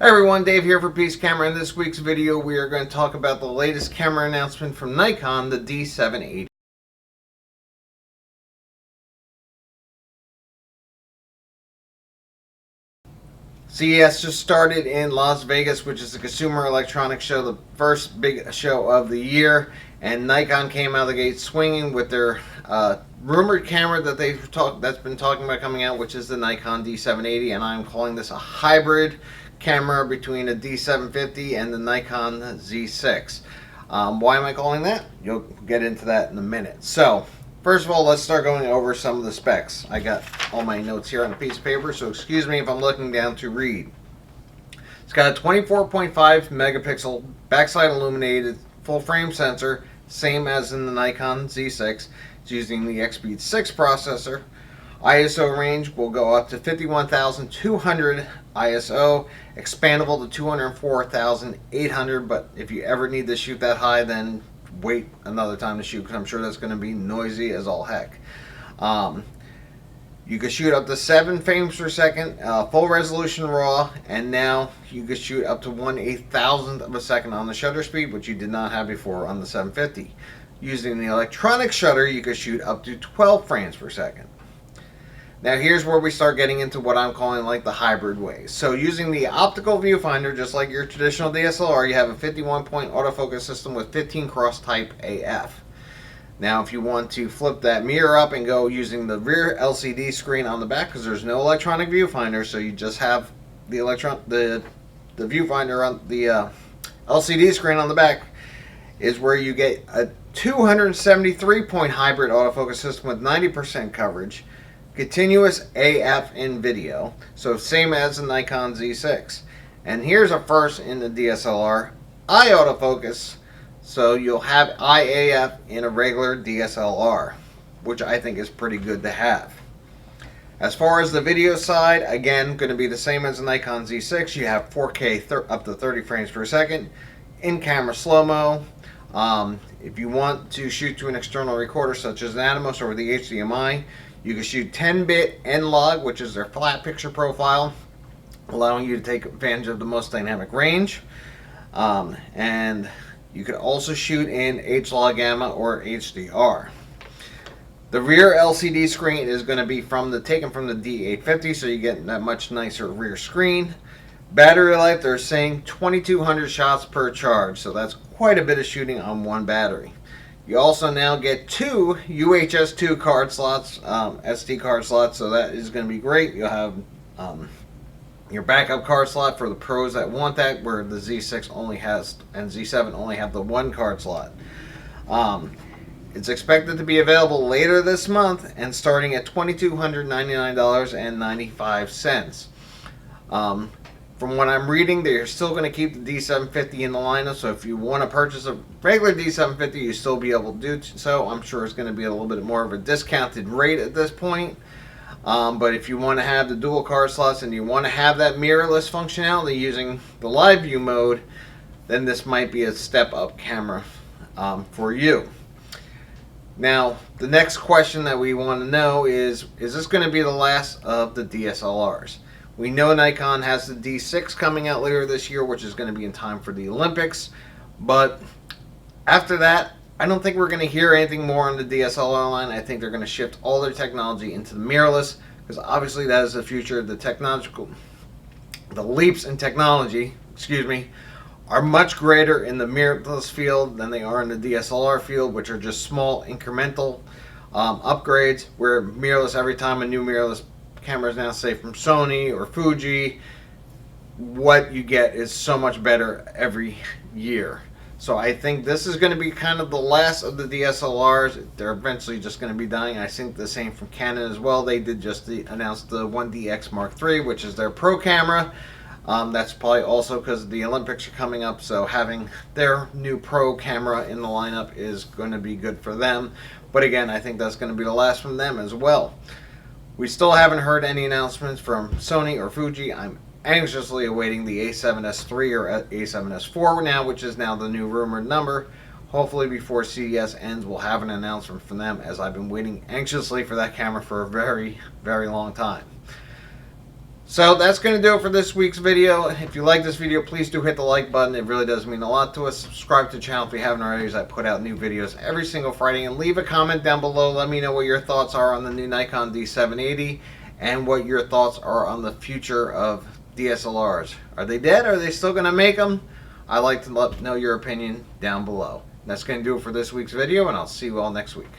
Hi everyone, Dave here for Peace Camera. In this week's video, we are going to talk about the latest camera announcement from Nikon, the D780. CES just started in Las Vegas, which is the Consumer Electronics Show, the first big show of the year, and Nikon came out of the gate swinging with their rumored camera that that's been talking about coming out, which is the Nikon D780, and I'm calling this a hybrid camera between a D750 and the Nikon Z6. Why am I calling that? You'll get into that in a minute. So, first of all, let's start going over some of the specs. I got all my notes here on a piece of paper, so excuse me if I'm looking down to read. It's got a 24.5 megapixel backside illuminated full frame sensor, same as in the Nikon Z6. It's using the X-Speed 6 processor. ISO range will go up to 51,200 ISO, expandable to 204,800, but if you ever need to shoot that high, then wait another time to shoot, because I'm sure that's going to be noisy as all heck. You can shoot up to 7 frames per second, full resolution RAW, and now you can shoot up to 1/8,000th of a second on the shutter speed, which you did not have before on the 750. Using the electronic shutter, you can shoot up to 12 frames per second. Now here's where we start getting into what I'm calling like the hybrid ways. So using the optical viewfinder, just like your traditional DSLR, you have a 51-point autofocus system with 15 cross type AF. Now if you want to flip that mirror up and go using the rear LCD screen on the back, because there's no electronic viewfinder, so you just have the viewfinder on the LCD screen on the back, is where you get a 273-point hybrid autofocus system with 90% coverage. Continuous AF in video, so same as the Nikon Z6. And here's a first in the DSLR, eye autofocus, so you'll have IAF in a regular DSLR, which I think is pretty good to have. As far as the video side, again, going to be the same as the Nikon Z6. You have 4K up to 30 frames per second, in-camera slow-mo. If you want to shoot to an external recorder such as an Atomos or the HDMI, you can shoot 10-bit N-Log, which is their flat picture profile, allowing you to take advantage of the most dynamic range. And you could also shoot in H-Log Gamma or HDR. The rear LCD screen is going to be taken from the D850, so you get that much nicer rear screen. Battery life, they're saying 2,200 shots per charge, so that's quite a bit of shooting on one battery. You also now get 2 UHS 2 card slots, SD card slots, so that is going to be great. You'll have your backup card slot for the pros that want that, where the Z6 only has, and Z7 only have the 1 card slot. It's expected to be available later this month and starting at $2,299.95. From what I'm reading, they're still going to keep the D750 in the lineup, so if you want to purchase a regular D750, you'll still be able to do so. I'm sure it's going to be a little bit more of a discounted rate at this point. But if you want to have the dual card slots and you want to have that mirrorless functionality using the live view mode, then this might be a step-up camera for you. Now, the next question that we want to know is this going to be the last of the DSLRs? We know Nikon has the D6 coming out later this year, which is going to be in time for the Olympics. But after that, I don't think we're going to hear anything more on the DSLR line. I think they're going to shift all their technology into the mirrorless, because obviously that is the future. The leaps in technology, are much greater in the mirrorless field than they are in the DSLR field, which are just small incremental upgrades, where mirrorless, every time a new mirrorless cameras now, say from Sony or Fuji, what you get is so much better every year. So I think this is going to be kind of the last of the DSLRs. They're eventually just going to be dying. I think the same from Canon as well. They did just announce the 1DX Mark III, which is their pro camera. That's probably also because the Olympics are coming up, so having their new pro camera in the lineup is going to be good for them. But again, I think that's going to be the last from them as well. We still haven't heard any announcements from Sony or Fuji. I'm anxiously awaiting the A7S III or A7S4 now, which is now the new rumored number. Hopefully before CES ends, we'll have an announcement from them, as I've been waiting anxiously for that camera for a very, very long time. So that's going to do it for this week's video. If you like this video, please do hit the like button. It really does mean a lot to us. Subscribe to the channel if you haven't already, as I put out new videos every single Friday. And leave a comment down below. Let me know what your thoughts are on the new Nikon D780 and what your thoughts are on the future of DSLRs. Are they dead? Are they still going to make them? I'd like to know your opinion down below. That's going to do it for this week's video, and I'll see you all next week.